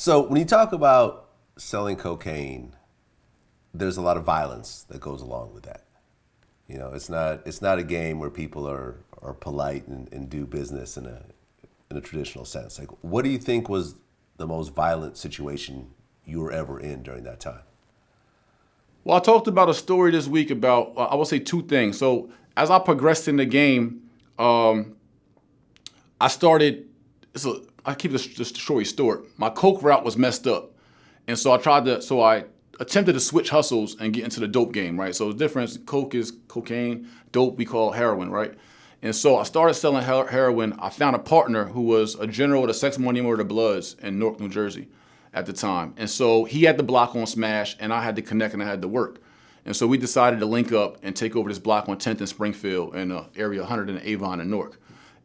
So when you talk about selling cocaine, there's a lot of violence that goes along with that. It's not a game where people are polite and do business in a traditional sense. Like, what do you think was the most violent situation you were ever in during that time? Well, I talked about a story this week about, I will say two things. So as I progressed in the game, I started, I keep this story short. My coke route was messed up. And so I attempted to switch hustles and get into the dope game, right? So the difference, coke is cocaine, dope we call heroin, right? And so I started selling heroin. I found a partner who was a general with a sex, money, murder, bloods in Newark, New Jersey at the time. And so he had the block on Smash and I had to connect and I had to work. And so we decided to link up and take over this block on 10th and Springfield in area 100 in Avon and Newark.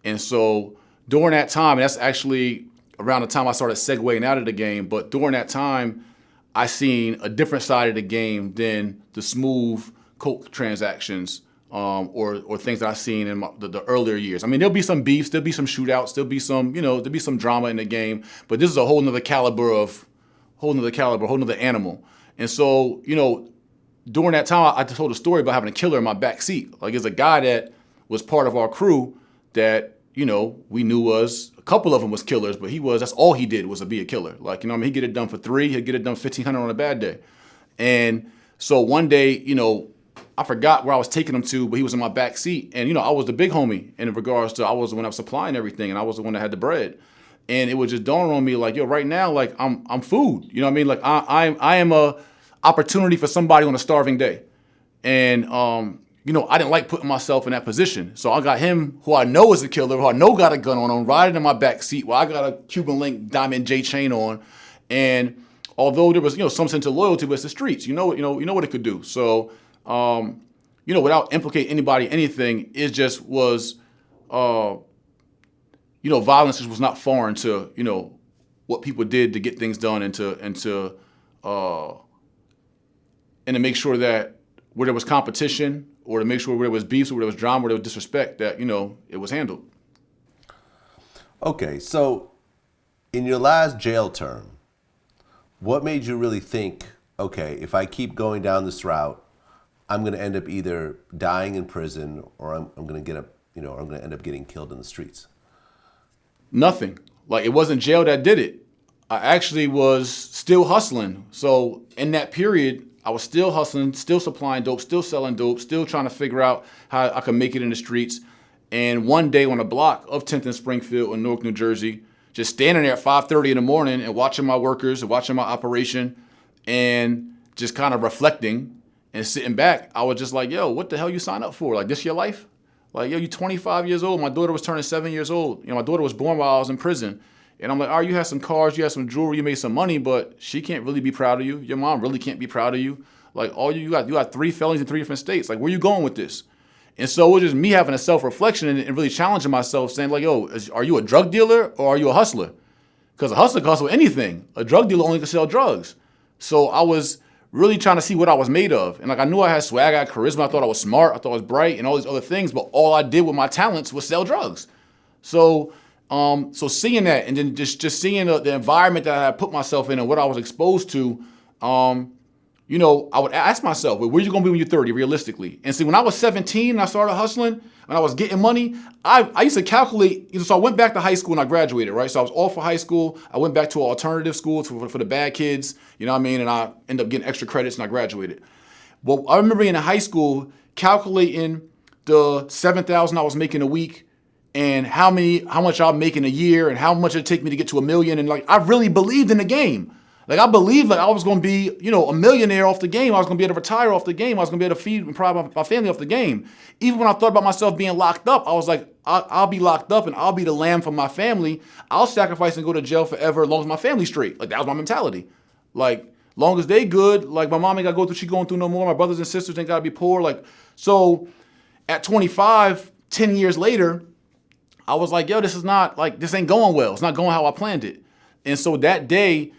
And so during that time, that's actually around the time I started segueing out of the game, but during that time, I seen a different side of the game than the smooth coke transactions or things that I seen in the earlier years. I mean, there'll be some beefs, there'll be some shootouts, there'll be some drama in the game, but this is a whole nother whole nother animal. And so, during that time, I told a story about having a killer in my back seat. Like, it's a guy that was part of our crew that, we knew was, a couple of them was killers, but that's all he did was be a killer. Like, he'd get it done for $3, he'd get it done 1,500 on a bad day. And so one day, I forgot where I was taking him to, but he was in my back seat. And, I was the big homie in regards to, I was the one that was supplying everything and I was the one that had the bread. And it was just dawn on me like, yo, right now, like I'm food. You know what I mean? Like I am a opportunity for somebody on a starving day. And, I didn't like putting myself in that position. So I got him, who I know is a killer, who I know got a gun on him, riding in my back seat while I got a Cuban link Diamond J chain on. And although there was, some sense of loyalty, but it's the streets. You know what it could do. So, without implicating anybody, anything, it just was, violence just was not foreign to, what people did to get things done and to make sure that where there was competition or to make sure where there was beef, or where there was drama, where there was disrespect, that, it was handled. Okay, so in your last jail term, what made you really think, okay, if I keep going down this route, I'm going to end up either dying in prison or I'm going to I'm going to end up getting killed in the streets? Nothing. Like, it wasn't jail that did it. I actually was still hustling. So in that period, I was still hustling, still supplying dope, still selling dope, still trying to figure out how I could make it in the streets. And one day on a block of 10th and Springfield in Newark, New Jersey, just standing there at 5:30 in the morning and watching my workers and watching my operation and just kind of reflecting and sitting back, I was just like, yo, what the hell you sign up for? Like, this your life? Like, yo, you 25 years old. My daughter was turning 7 years old. My daughter was born while I was in prison. And I'm like, all right, you had some cars, you had some jewelry, you made some money, but she can't really be proud of you. Your mom really can't be proud of you. Like, you got 3 felonies in 3 different states. Like, where you going with this? And so it was just me having a self-reflection and really challenging myself, saying like, yo, are you a drug dealer or are you a hustler? Because a hustler can hustle anything. A drug dealer only can sell drugs. So I was really trying to see what I was made of. And like, I knew I had swag, I had charisma, I thought I was smart, I thought I was bright and all these other things, but all I did with my talents was sell drugs. So seeing that and then just seeing the environment that I had put myself in and what I was exposed to, I would ask myself, well, where you gonna be when you're 30, realistically? And see, when I was 17 and I started hustling, when I was getting money, I used to calculate, so I went back to high school and I graduated, right? So I was off for high school. I went back to an alternative school for the bad kids, you know what I mean? And I ended up getting extra credits and I graduated. Well, I remember being in high school calculating the $7,000 I was making a week and how much I'm making a year and how much it'd take me to get to $1 million. And like, I really believed in the game. Like, I believed like I was going to be, a millionaire off the game. I was going to be able to retire off the game. I was going to be able to feed and provide my family off the game. Even when I thought about myself being locked up, I was like, I'll be locked up and I'll be the lamb for my family. I'll sacrifice and go to jail forever as long as my family's straight. Like, that was my mentality. Like, long as they good, like my mom ain't got to go through, she going through no more. My brothers and sisters ain't got to be poor. Like, so at 25, 10 years later, I was like, yo, this ain't going well. It's not going how I planned it. And so that day,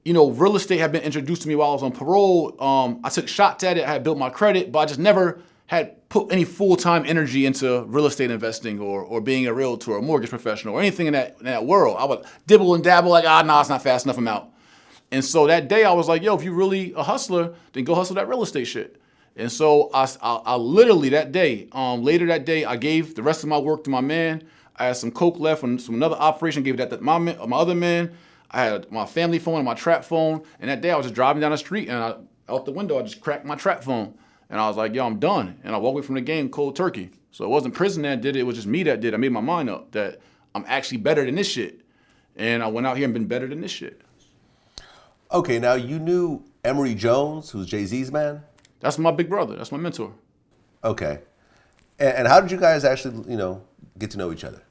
real estate had been introduced to me while I was on parole. I took shots at it. I had built my credit, but I just never had put any full-time energy into real estate investing or being a realtor or a mortgage professional or anything in that world. I would dibble and dabble like, nah, it's not fast enough, I'm out. And so that day I was like, yo, if you really a hustler, then go hustle that real estate shit. And so I literally that day, later that day, I gave the rest of my work to my man. I had some coke left from another operation, gave that to my other man. I had my family phone and my trap phone. And that day I was just driving down the street and out the window, I just cracked my trap phone. And I was like, yo, I'm done. And I walked away from the game cold turkey. So it wasn't prison that did it. It was just me that did it. I made my mind up that I'm actually better than this shit. And I went out here and been better than this shit. Okay, now you knew Emory Jones, who's Jay-Z's man? That's my big brother. That's my mentor. Okay. And how did you guys actually, get to know each other?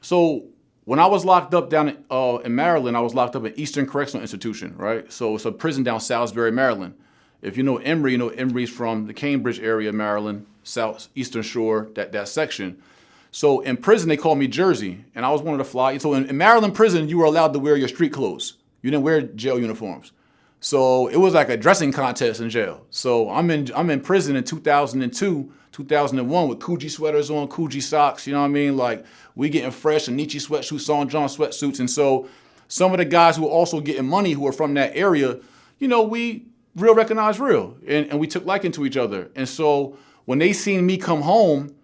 So when I was locked up down in Maryland, I was locked up at Eastern Correctional Institution, right? So it's a prison down Salisbury, Maryland. If you know Emory, you know Emory's from the Cambridge area, Maryland, South Eastern Shore, that section. So in prison, they called me Jersey, and I was one of the fly. So in Maryland prison, you were allowed to wear your street clothes. You didn't wear jail uniforms. So it was like a dressing contest in jail. So I'm in prison in 2002, 2001 with Coogee sweaters on, Coogee socks, you know what I mean? Like we getting fresh, and Nietzsche sweatsuits, Saint John sweatsuits. And so some of the guys who were also getting money who were from that area, we real recognized real. And we took liking to each other. And so when they seen me come home,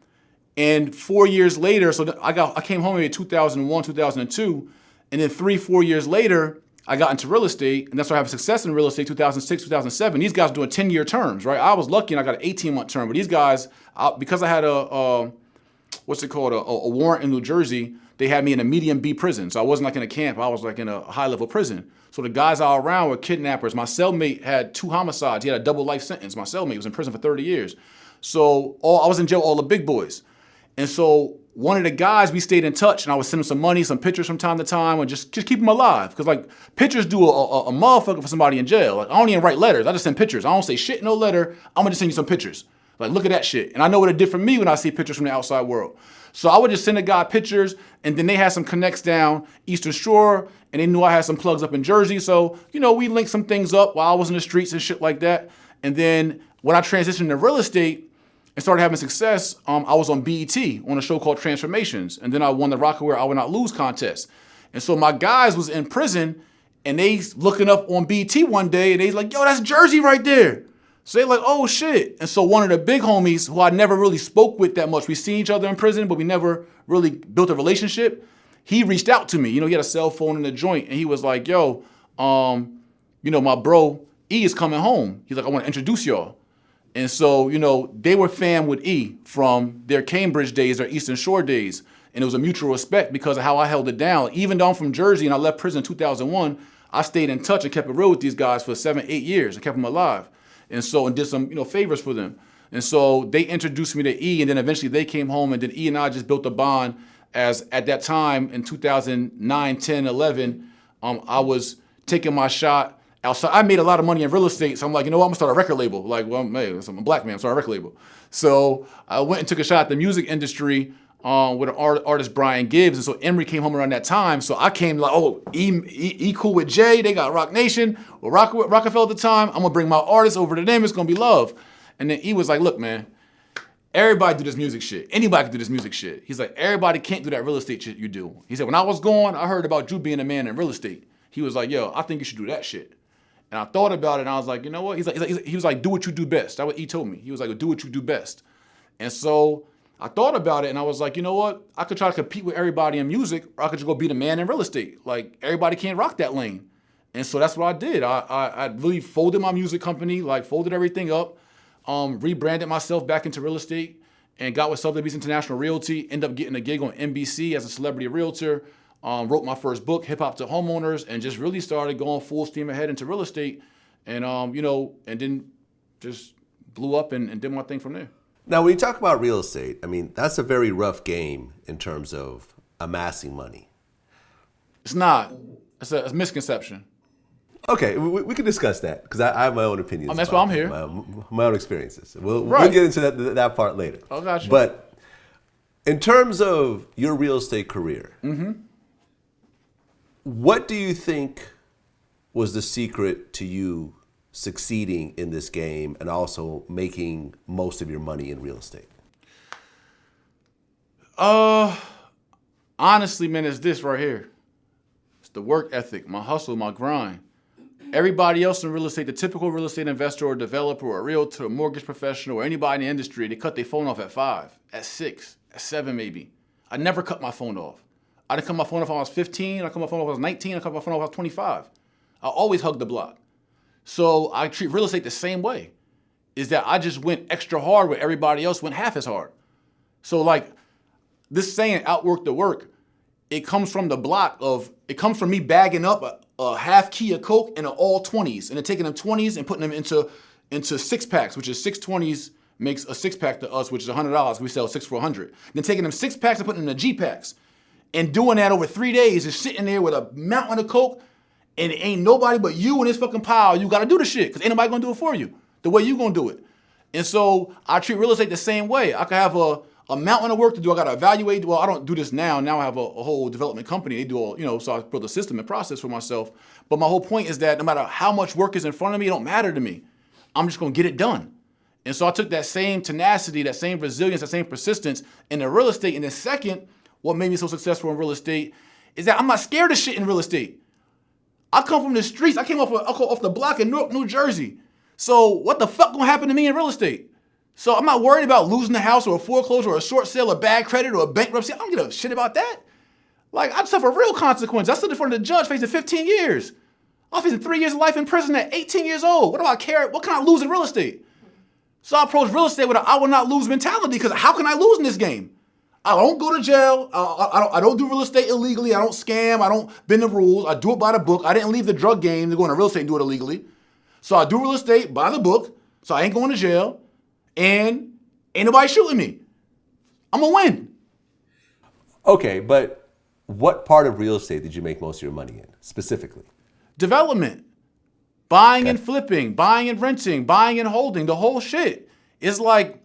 and 4 years later, so I came home in 2001, 2002, and then 3-4 years later, I got into real estate, and that's why I have success in real estate, 2006, 2007. These guys doing 10-year terms, right? I was lucky and I got an 18-month term, but these guys, because I had a warrant in New Jersey, they had me in a medium B prison. So I wasn't like in a camp, I was like in a high-level prison. So the guys all around were kidnappers. My cellmate had 2 homicides. He had a double life sentence. My cellmate was in prison for 30 years. So I was in jail with all the big boys. And so one of the guys, we stayed in touch, and I would send him some money, some pictures from time to time, and just keep him alive. Because like pictures do a motherfucker for somebody in jail. Like I don't even write letters. I just send pictures. I don't say shit, no letter. I'm gonna just send you some pictures. Like look at that shit. And I know what it did for me when I see pictures from the outside world. So I would just send a guy pictures, and then they had some connects down Eastern Shore, and they knew I had some plugs up in Jersey. So, we linked some things up while I was in the streets and shit like that. And then when I transitioned to real estate and started having success, I was on BET on a show called Transformations. And then I won the Rockaware I Will Not Lose contest. And so my guys was in prison, and they looking up on BET one day, and they like, yo, that's Jersey right there. So they like, oh shit. And so one of the big homies who I never really spoke with that much, we seen each other in prison, but we never really built a relationship. He reached out to me. He had a cell phone in the joint, and he was like, yo, my bro E is coming home. He's like, I want to introduce y'all. And so, they were fam with E from their Cambridge days, their Eastern Shore days. And it was a mutual respect because of how I held it down. Even though I'm from Jersey and I left prison in 2001, I stayed in touch and kept it real with these guys for 7-8 years and kept them alive. And so, and did some, favors for them. And so they introduced me to E, and then eventually they came home, and then E and I just built a bond as at that time in 2009, 10, 11, I was taking my shot outside. I made a lot of money in real estate, so I'm like, I'm gonna start a record label. Like, well, hey, I'm a black man, start a record label. So I went and took a shot at the music industry with an artist, Brian Gibbs. And so Emory came home around that time. So I came like, oh, E cool with Jay. They got Rock Nation or Rockefeller at the time. I'm gonna bring my artists over to them. It's gonna be love. And then E was like, look, man, everybody do this music shit. Anybody can do this music shit. He's like, everybody can't do that real estate shit you do. He said, when I was gone, I heard about you being a man in real estate. He was like, yo, I think you should do that shit. And I thought about it, and I was like, you know what? He was like, do what you do best. That's what he told me. He was like, do what you do best. And so I thought about it, and I was like, you know what? I could try to compete with everybody in music, or I could just go be the man in real estate. Like, everybody can't rock that lane. And so that's what I did. I really folded my music company, like folded everything up, rebranded myself back into real estate, and got with Sotheby's International Realty, ended up getting a gig on NBC as a celebrity realtor, wrote my first book, Hip Hop to Homeowners, and just really started going full steam ahead into real estate, and and then just blew up and did my thing from there. Now, when you talk about real estate, I mean, that's a very rough game in terms of amassing money. It's not. It's a misconception. Okay, we can discuss that because I have my own opinions. That's why I'm here. My own experiences. We'll get into that part later. Oh, gotcha. But in terms of your real estate career, what do you think was the secret to you succeeding in this game and also making most of your money in real estate? Honestly, man, it's this right here. It's the work ethic, my hustle, my grind. everybody else in real estate, the typical real estate investor or developer or a realtor or mortgage professional or anybody in the industry, they cut their phone off at 5, at 6, at 7 maybe. I never cut my phone off. I didn't cut my phone off when I was 15. I cut my phone off when I was 19. I cut my phone off when I was 25. I always hug the block. So I treat real estate the same way. Is that I just went extra hard where everybody else went half as hard. So like this saying, outwork the work, it comes from the block of, it comes from me bagging up a half key of Coke and an all 20s and then taking them 20s and putting them into 6 packs, which is 6 20s makes a 6 pack to us, which is $100. We sell 6 for $100. Then taking them 6 packs and putting them in the G packs and doing that over 3 days, just sitting there with a mountain of Coke and it ain't nobody but you and this fucking pile. You got to do the shit because ain't nobody going to do it for you the way you going to do it. And so I treat real estate the same way. I could have a mountain of work to do. I got to evaluate. Well, I don't do this now. Now I have a whole development company. They do all, so I built a system and process for myself. But my whole point is that no matter how much work is in front of me, it don't matter to me. I'm just going to get it done. And so I took that same tenacity, that same resilience, that same persistence into real estate. And then second, what made me so successful in real estate is that I'm not scared of shit in real estate. I come from the streets. I came off the block in Newark, New Jersey. So what the fuck gonna happen to me in real estate? So I'm not worried about losing the house or a foreclosure or a short sale or bad credit or a bankruptcy. I don't give a shit about that. Like, I suffer real consequences. I stood in front of the judge facing 15 years. I was facing 3 years of life in prison at 18 years old. What do I care? What can I lose in real estate? So I approach real estate with a I will not lose mentality because how can I lose in this game? I don't go to jail. I don't do real estate illegally. I don't scam. I don't bend the rules. I do it by the book. I didn't leave the drug game to go into real estate and do it illegally. So I do real estate by the book. So I ain't going to jail. And ain't nobody shooting me. I'm going to win. Okay, but what part of real estate did you make most of your money in, specifically? Development. Buying and flipping. Buying and renting. Buying and holding. The whole shit. It's like,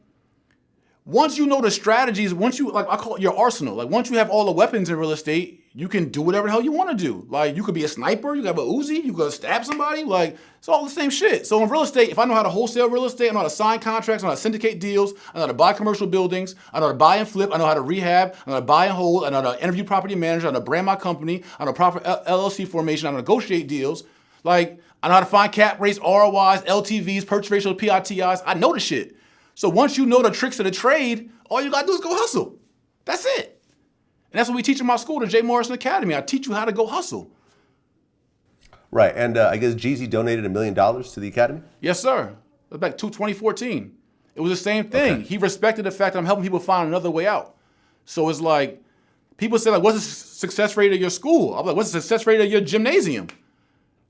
once you know the strategies, once you, like I call it your arsenal, like once you have all the weapons in real estate, you can do whatever the hell you want to do. Like you could be a sniper, you could have a Uzi, you could stab somebody, like it's all the same shit. So in real estate, if I know how to wholesale real estate, I know how to sign contracts, I know how to syndicate deals, I know how to buy commercial buildings, I know how to buy and flip, I know how to rehab, I know how to buy and hold, I know how to interview property managers, I know how to brand my company, I know proper LLC formation, I know how to negotiate deals, like I know how to find cap rates, ROIs, LTVs, purchase ratios, PITIs, I know the shit. So once you know the tricks of the trade, all you gotta do is go hustle. That's it. And that's what we teach in my school, the Jay Morrison Academy. I teach you how to go hustle. Right, and I guess Jeezy donated $1 million to the Academy? Yes, sir. It was back 2014. It was the same thing. Okay. He respected the fact that I'm helping people find another way out. So it's like, people say, like, what's the success rate of your school? I'm like, what's the success rate of your gymnasium?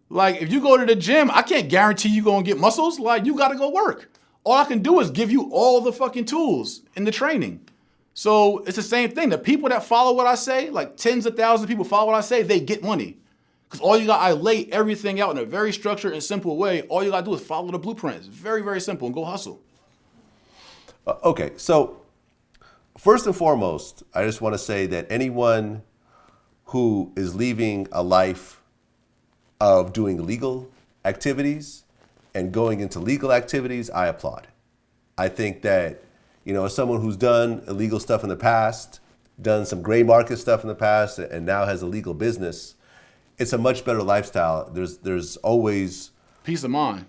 Like, if you go to the gym, I can't guarantee you gonna get muscles. Like, you gotta go work. All I can do is give you all the fucking tools in the training. So it's the same thing. The people that follow what I say, like tens of thousands of people follow what I say, they get money. Because I lay everything out in a very structured and simple way. All you gotta do is follow the blueprint. It's very, very simple and go hustle. Okay, so first and foremost, I just want to say that anyone who is leaving a life of doing legal activities and going into legal activities, I applaud. I think that, as someone who's done illegal stuff in the past, done some gray market stuff in the past, and now has a legal business, it's a much better lifestyle. There's always peace of mind.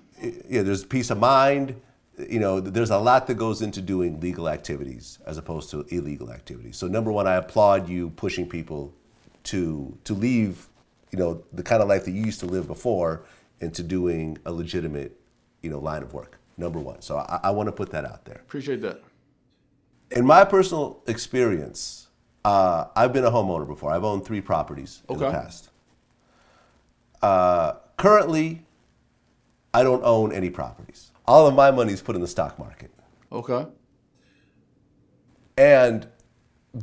Yeah, there's peace of mind. There's a lot that goes into doing legal activities as opposed to illegal activities. So number one, I applaud you pushing people to leave, the kind of life that you used to live before into doing a legitimate, line of work. Number one. So I want to put that out there. Appreciate that. In my personal experience, I've been a homeowner before. I've owned 3 properties in the past. Currently, I don't own any properties. All of my money is put in the stock market. Okay. And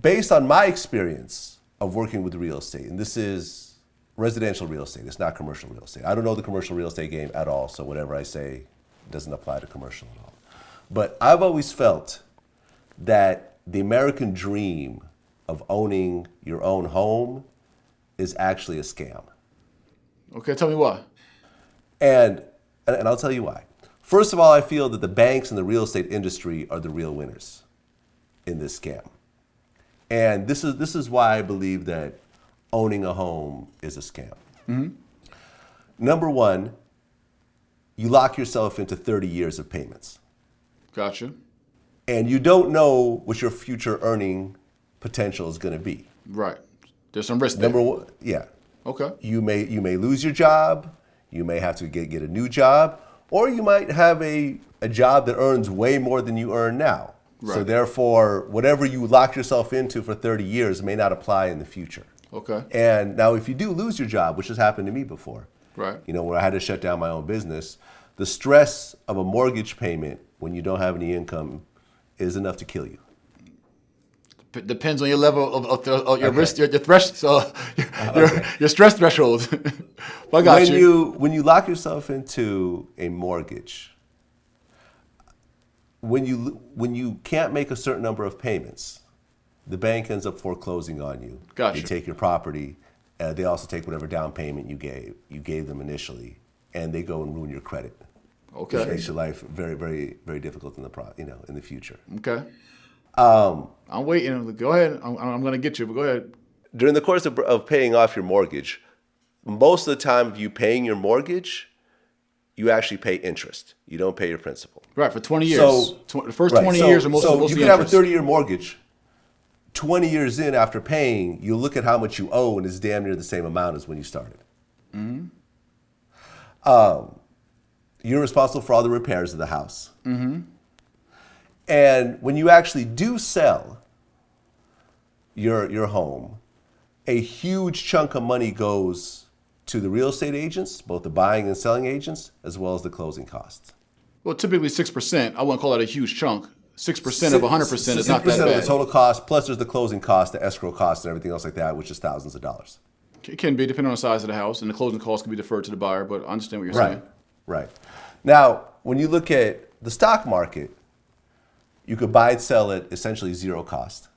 based on my experience of working with real estate, and this is residential real estate, it's not commercial real estate. I don't know the commercial real estate game at all, so whatever I say doesn't apply to commercial at all. But I've always felt that the American dream of owning your own home is actually a scam. Okay, tell me why. And I'll tell you why. First of all, I feel that the banks and the real estate industry are the real winners in this scam. And this is why I believe that owning a home is a scam. Mm-hmm. Number one, you lock yourself into 30 years of payments. Gotcha. And you don't know what your future earning potential is going to be. Right. There's some risk there. Number one, yeah. Okay. You may lose your job. You may have to get a new job, or you might have a job that earns way more than you earn now. Right. So therefore, whatever you lock yourself into for 30 years may not apply in the future. Okay. And now if you do lose your job, which has happened to me before, Right. Where I had to shut down my own business, the stress of a mortgage payment when you don't have any income is enough to kill you. Depends on your level of your risk, your your stress threshold. I got When you lock yourself into a mortgage, when you can't make a certain number of payments, the bank ends up foreclosing on you. Gotcha. They take your property. They also take whatever down payment you gave them initially, and they go and ruin your credit. Okay. Which makes your life very, very, very difficult in the future. Okay. I'm waiting. Go ahead. I'm going to get you, but go ahead. During the course of paying off your mortgage, most of the time of you paying your mortgage, you actually pay interest. You don't pay your principal. Right, for 20 years. So, the first 20 years are mostly you can have a 30-year mortgage. 20 years in after paying, you look at how much you owe, and it's damn near the same amount as when you started. Mm-hmm. You're responsible for all the repairs of the house. Mm-hmm. And when you actually do sell your home, a huge chunk of money goes to the real estate agents, both the buying and selling agents, as well as the closing costs. Well, typically 6%. I wouldn't call that a huge chunk. 6% of 100% is not that 6% bad. of the total cost, plus there's the closing cost, the escrow cost, and everything else like that, which is thousands of dollars. It can be, depending on the size of the house, and the closing costs can be deferred to the buyer, but I understand what you're saying. Right. Now, when you look at the stock market, you could buy and sell at essentially zero cost.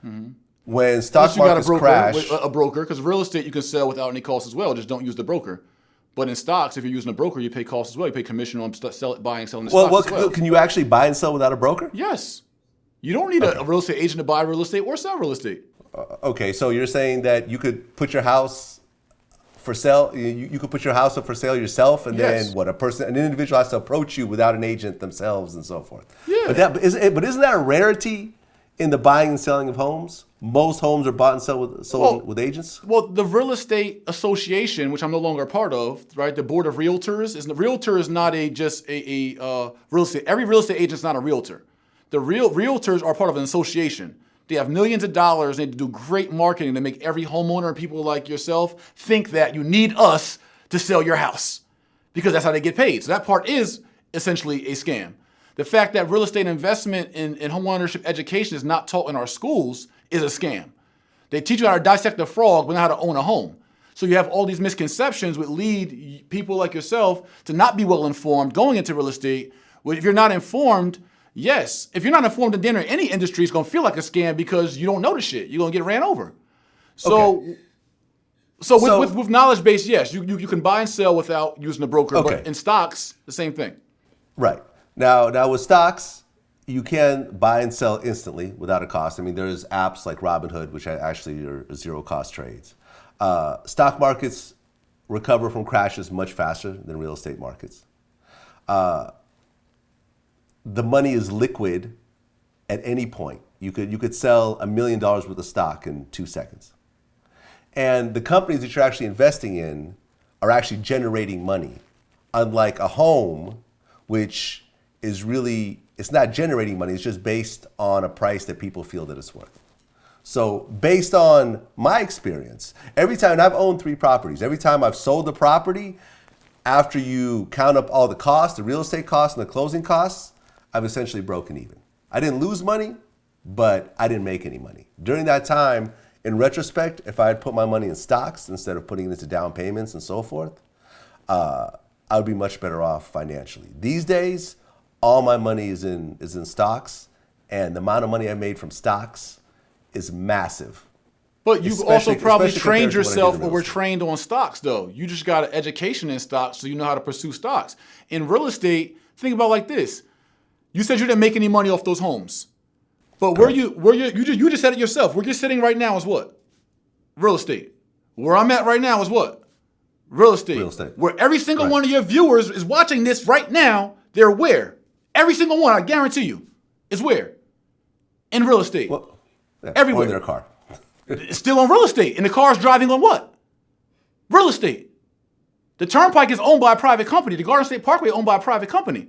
Mm-hmm. When stock markets crash... A broker, because real estate you can sell without any cost as well, just don't use the broker. But in stocks, if you're using a broker, you pay costs as well. You pay commission on buying and selling the stocks as well. Can you actually buy and sell without a broker? Yes. You don't need a real estate agent to buy real estate or sell real estate. Okay, so you're saying that you could put your house for sale, you could put your house up for sale yourself, and Yes. then an individual has to approach you without an agent themselves and so forth. Yeah. But isn't that a rarity in the buying and selling of homes? Most homes are bought and sold with agents? Well, the Real Estate Association, which I'm no longer a part of, right? The Board of Realtors, the realtor is not just a real estate. Every real estate agent is not a realtor. The realtors are part of an association. They have millions of dollars and they do great marketing to make every homeowner and people like yourself think that you need us to sell your house because that's how they get paid. So that part is essentially a scam. The fact that real estate investment in homeownership education is not taught in our schools is a scam. They teach you how to dissect the frog, but not how to own a home. So you have all these misconceptions which lead people like yourself to not be well informed going into real estate. If you're not informed, yes. If you're not informed in any industry, it's going to feel like a scam because you don't know the shit. You're going to get ran over. So, okay. With knowledge base, yes, you can buy and sell without using a broker. Okay. But in stocks, the same thing. Right. Now with stocks, you can buy and sell instantly without a cost. I mean, there's apps like Robinhood, which actually are zero cost trades. Stock markets recover from crashes much faster than real estate markets. The money is liquid at any point. You could sell $1 million worth of stock in 2 seconds. And the companies that you're actually investing in are actually generating money. Unlike a home, which is really, it's not generating money, it's just based on a price that people feel that it's worth. So based on my experience, every time, and I've owned 3 properties, every time I've sold the property, after you count up all the costs, the real estate costs and the closing costs, I've essentially broken even. I didn't lose money, but I didn't make any money. During that time, in retrospect, if I had put my money in stocks instead of putting it into down payments and so forth, I would be much better off financially. These days, all my money is in stocks, and the amount of money I made from stocks is massive. But you've also probably trained yourself, or we're trained on stocks, though. You just got an education in stocks, so you know how to pursue stocks. In real estate, think about it like this. You said you didn't make any money off those homes. But you just said it yourself. Where you're sitting right now is what? Real estate. Where I'm at right now is what? Real estate. Real estate. Where every single one of your viewers is watching this right now, they're where? Every single one, I guarantee you, is where? In real estate. Well, yeah, everywhere. Or in their car. It's still on real estate. And the car's driving on what? Real estate. The Turnpike is owned by a private company. The Garden State Parkway is owned by a private company.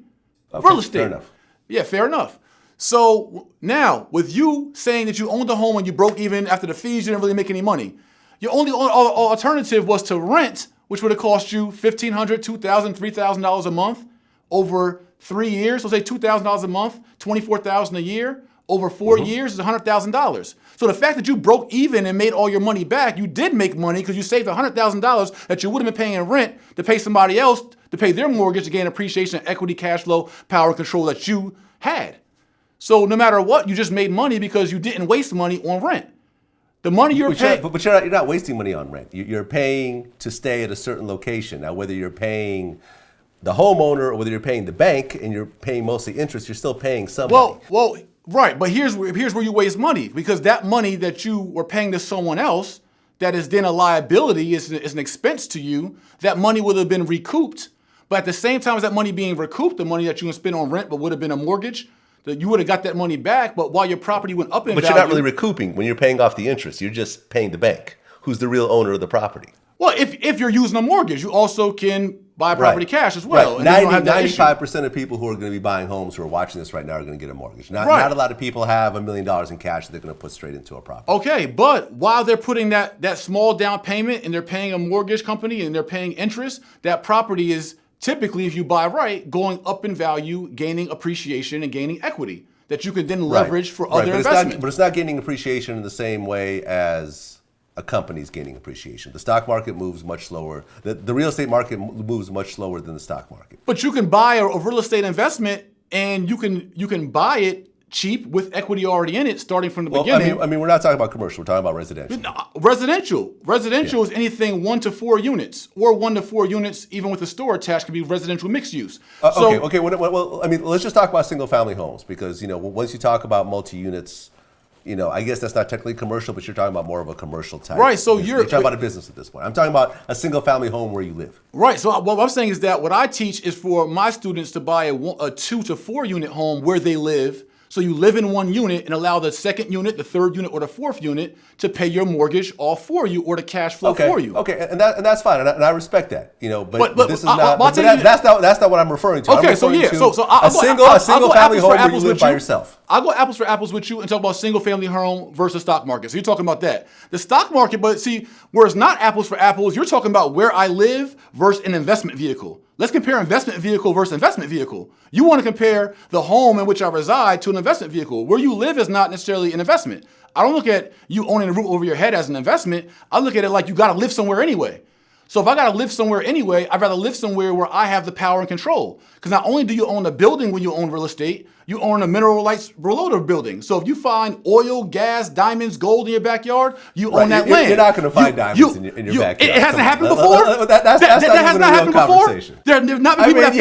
Okay, Real estate. fair enough. Yeah, fair enough. So now, with you saying that you owned a home and you broke even after the fees, you didn't really make any money. Your only alternative was to rent, which would have cost you $1,500, $2,000, $3,000 a month over 3 years. So say $2,000 a month, $24,000 a year. Over 4 years is $100,000. So the fact that you broke even and made all your money back, you did make money because you saved $100,000 that you would have been paying in rent to pay somebody else to pay their mortgage to gain appreciation, equity, cash flow, power, and control that you had. So no matter what, you just made money because you didn't waste money on rent. The money you're paying, but you're not wasting money on rent. You're paying to stay at a certain location. Now, whether you're paying the homeowner or whether you're paying the bank and you're paying mostly interest, you're still paying some money. Well, right. But here's where you waste money, because that money that you were paying to someone else that is then a liability, is an expense to you, that money would have been recouped. But at the same time as that money being recouped, the money that you would spend on rent but would have been a mortgage, that you would have got that money back. But while your property went up in value. But you're not really recouping when you're paying off the interest. You're just paying the bank, who's the real owner of the property. Well, if you're using a mortgage, you also can buy property cash as well. Right. And 95% of people who are going to be buying homes who are watching this right now are going to get a mortgage. Not a lot of people have $1 million in cash that they're going to put straight into a property. Okay, but while they're putting that small down payment and they're paying a mortgage company and they're paying interest, that property is typically, if you buy right, going up in value, gaining appreciation and gaining equity that you can then leverage for other investments. But it's not gaining appreciation in the same way as a company's gaining appreciation. The stock market moves much slower. The real estate market moves much slower than the stock market. But you can buy a real estate investment and you can buy it cheap with equity already in it, starting from the beginning. I mean, we're not talking about commercial. We're talking about residential. Residential is anything 1 to 4 units, or 1 to 4 units, even with a store attached, can be residential mixed use. Okay. Well, I mean, let's just talk about single family homes, because once you talk about multi units, I guess that's not technically commercial, but you're talking about more of a commercial type. Right. So you're talking about a business at this point. I'm talking about a single family home where you live. Right. So what I'm saying is that what I teach is for my students to buy a 2 to 4 unit home where they live. So you live in one unit and allow the second unit, the third unit, or the fourth unit to pay your mortgage all for you, or the cash flow for you. Okay, and that's fine, and I respect that. But this is not. That's not what I'm referring to. Okay, a single family home where you live by yourself. I'll go apples for apples with you and talk about single family home versus stock market. So you're talking about that. The stock market, but see, where it's not apples for apples, you're talking about where I live versus an investment vehicle. Let's compare investment vehicle versus investment vehicle. You want to compare the home in which I reside to an investment vehicle. Where you live is not necessarily an investment. I don't look at you owning a roof over your head as an investment. I look at it like you got to live somewhere anyway. So if I got to live somewhere anyway, I'd rather live somewhere where I have the power and control. Because not only do you own a building when you own real estate, you own a mineral rights below the building. So if you find oil, gas, diamonds, gold in your backyard, you own that land. You're not going to find diamonds in your backyard. It hasn't happened before? That has not happened before? There have not been people that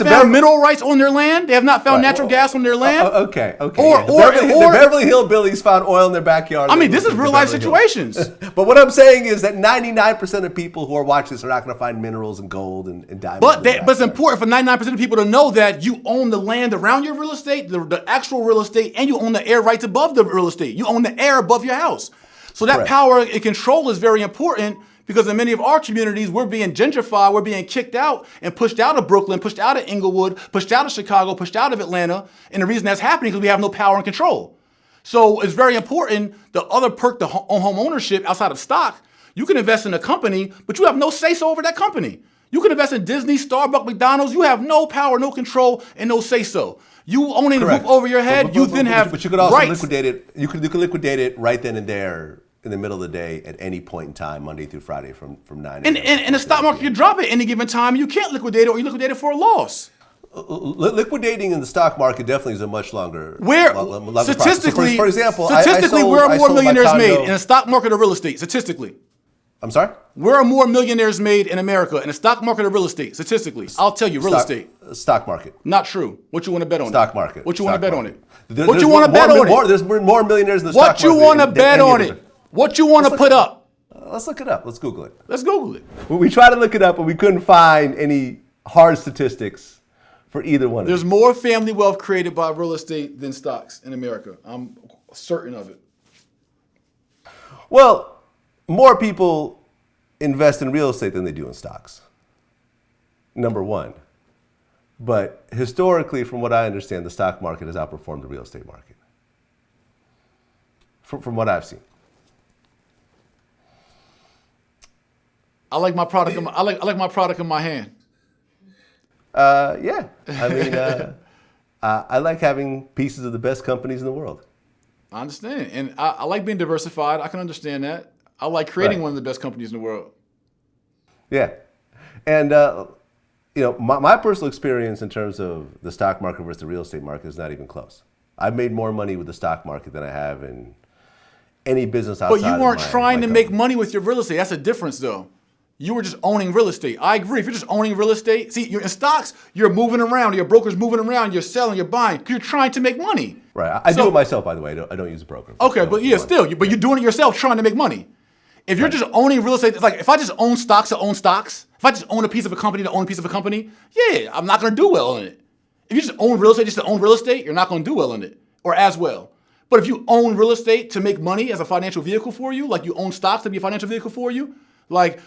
found mineral rights on their land. They have not found natural gas on their land. Okay. The Beverly Hillbillies found oil in their backyard. I mean, this is real life situations. But what I'm saying is that 99% of people who are watching this are not going to find minerals and gold and diamonds. But it's important for 99% of people to know that you own the land around your real estate, the actual real estate, and you own the air rights above the real estate. You own the air above your house. So that power and control is very important, because in many of our communities, we're being gentrified, we're being kicked out and pushed out of Brooklyn, pushed out of Inglewood, pushed out of Chicago, pushed out of Atlanta. And the reason that's happening is because we have no power and control. So it's very important. The other perk to home ownership outside of stock, you can invest in a company, but you have no say-so over that company. You can invest in Disney, Starbucks, McDonald's. You have no power, no control, and no say-so. You owning the roof over your head, you then have But you could also rights. liquidate it. You could liquidate it right then and there in the middle of the day at any point in time, Monday through Friday from 9 a.m. And the stock market, you drop it at any given time. You can't liquidate it, or you liquidate it for a loss. Liquidating in the stock market definitely is a much longer. Statistically, for example, where are more millionaires made in the stock market or real estate? Statistically. I'm sorry? Where are more millionaires made in America, in the stock market or real estate? Statistically, I'll tell you, real estate. Stock market. Not true. What you want to bet on it? Stock market. What you want to bet on it? What you want to bet on it? There's more millionaires in the stock market. What you want to bet on it? What you want to put up? let's look it up. Let's Google it. Let's Google it. We tried to look it up, but we couldn't find any hard statistics for either one. There's more family wealth created by real estate than stocks in America. I'm certain of it. Well, more people invest in real estate than they do in stocks. Number one. But historically, from what I understand, the stock market has outperformed the real estate market. From what I've seen. I like my product. I like my product in my hand. Yeah. I mean, I like having pieces of the best companies in the world. I understand. And I like being diversified. I can understand that. I like creating Right. one of the best companies in the world. Yeah. And, my personal experience in terms of the stock market versus the real estate market is not even close. I've made more money with the stock market than I have in any business outside of But you weren't trying my to make company. money with your real estate. That's a difference, though. You were just owning real estate. I agree. If you're just owning real estate, see, you're in stocks, you're moving around, your broker's moving around, you're selling, you're buying, because you're trying to make money. Right. I So- do it myself, by the way. I don't use a broker. Okay, I but don't yeah, want- still, but you're doing it yourself trying to make money. If you're just owning real estate, it's like if I just own stocks to own stocks, if I just own a piece of a company to own a piece of a company, yeah, I'm not going to do well in it. If you just own real estate just to own real estate, you're not going to do well in it, or as well. But if you own real estate to make money as a financial vehicle for you, like you own stocks to be a financial vehicle for you, like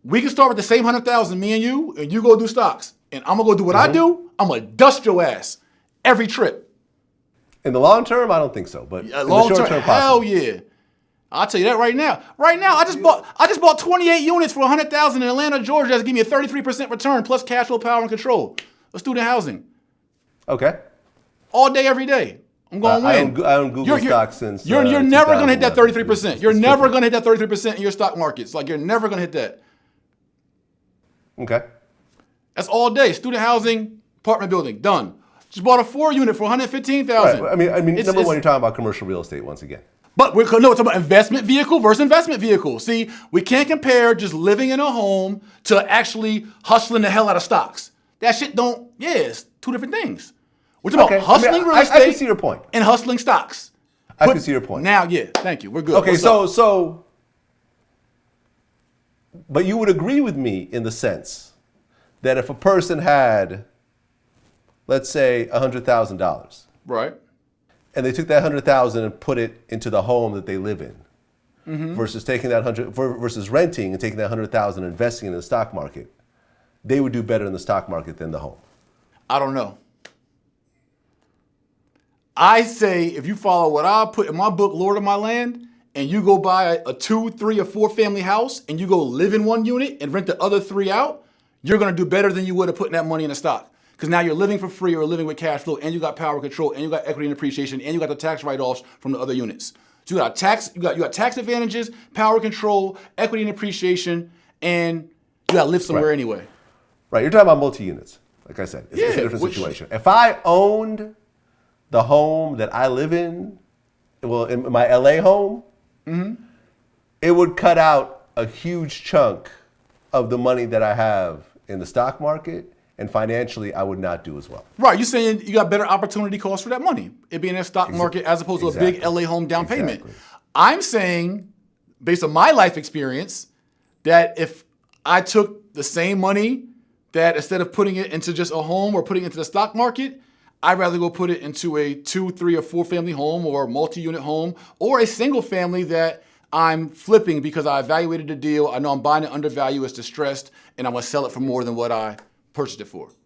we can start with the same 100,000, me and you go do stocks, and I'm gonna go do what I do. I'm gonna dust your ass every trip. In the long term, I don't think so. But in the Long short term, term, hell possibly. yeah. I'll tell you that right now. Right now, I just bought 28 units for 100,000 in Atlanta, Georgia. That's gonna give me a 33% return plus cash flow, power, and control of student housing. Okay. All day, every day. I'm going to win. I own Google stocks since. You're never going to hit that 2011. 33%. You're never going to hit that 33% in your stock markets. Like, you're never going to hit that. Okay. That's all day. Student housing, apartment building, done. Just bought a 4-unit for 115,000. Right. I mean, number one, you're talking about commercial real estate once again. But we're talking about investment vehicle versus investment vehicle. See, we can't compare just living in a home to actually hustling the hell out of stocks. That shit it's two different things. We're talking about hustling real estate I can see your point. and hustling stocks. I can see your point. Now, yeah, thank you. We're good. Okay, What's up? but you would agree with me in the sense that if a person had, let's say, $100,000, Right. and they took that 100,000 and put it into the home that they live in, versus taking that versus renting and taking that 100,000 and investing in the stock market, they would do better in the stock market than the home. I don't know. I say if you follow what I put in my book, Lord of My Land, and you go buy a 2, 3, or 4 family house and you go live in one unit and rent the other 3 out, you're going to do better than you would have putting that money in a stock. Because now you're living for free or living with cash flow, and you got power control, and you got equity and appreciation, and you got the tax write-offs from the other units. So you got tax advantages, power control, equity and appreciation, and you got to live somewhere anyway. Right, you're talking about multi-units. Like I said, it's a different situation. If I owned the home that I live in, well, in my LA home, it would cut out a huge chunk of the money that I have in the stock market, and financially, I would not do as well. Right, you're saying you got better opportunity cost for that money, it being in a stock market as opposed to a big LA home down payment. Exactly. I'm saying, based on my life experience, that if I took the same money, that instead of putting it into just a home or putting it into the stock market, I'd rather go put it into a 2, 3, or 4 family home or a multi-unit home or a single family that I'm flipping because I evaluated the deal. I know I'm buying it undervalued, it's distressed, and I'm gonna sell it for more than what I purchased it for.